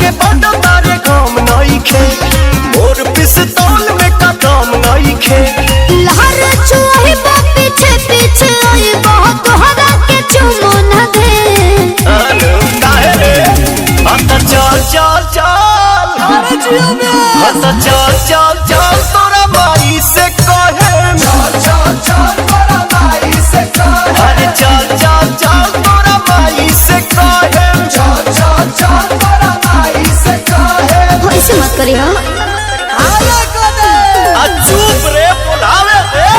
के बड़ तारे काम नहीं खे मोर पिस्तौल में कदम नहीं खे लहर छुआई बा पीछे पीछे आई बहुत तोहरा के चुमो न दे अनु काहे रे हत चल चल चल अरे जियो में हत चल चल चल तोरा माई से कहे चल चल चल तोरा माई से कहे अरे चल चल चल तोरा माई से कहे चल चल चल तोरा माई से कहे ऐसे मत करी हो आले को दे आ चुप रे बुलावे रे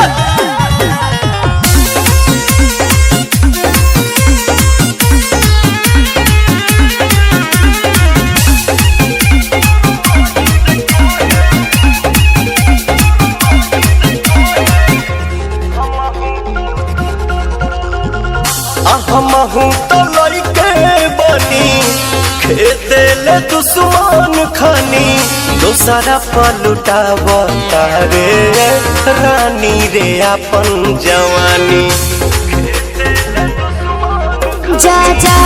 हमहू तो लइके बनी खेते ले दुश्मन खानी दोसरा पलुटावता रे रानी रे अपन जवानी जा जा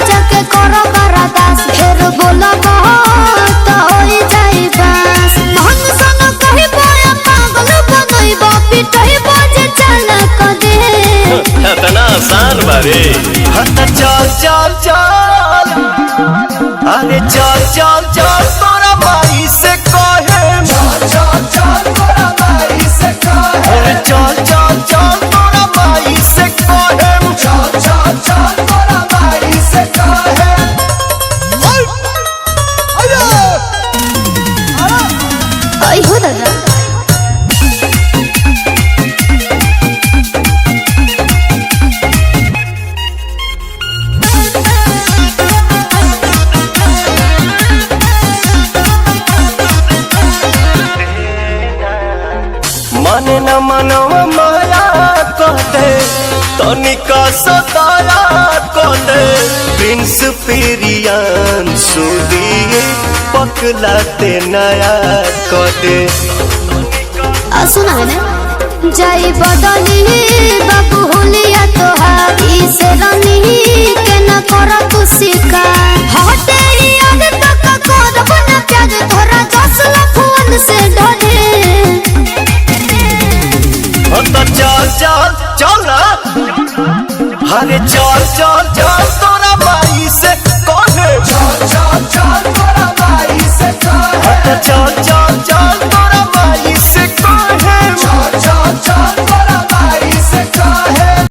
जाके करो बरदास फिर बोला बहुत होई जाई बस मन सन कहि पाया पागल बनई बा पिटई बजे चल क दे इतना आसान बारे हत चल चल चल अरे चल चल चल तोरा माई से कहे चल चल चल तोरा माई से कहे अरे चल चल चल तोरा माई से कहे चल चल चल तोरा माई से कहे आई हो दादा माने न मनवा माया कहते तनिका सताया कहते प्रिंस पेरियान सुदी पकलाते नया कहते सुना है ना जाई बदली बाबू होलिया तोहारी से रनी के न करा तू शिकार हटे याद तक करब न प्यार तोरा जसला फोन से डरे तो चल चल चल ना अरे चल चल चल तोरा माई से कहे चल चल चल तोरा माई से कहे चल चल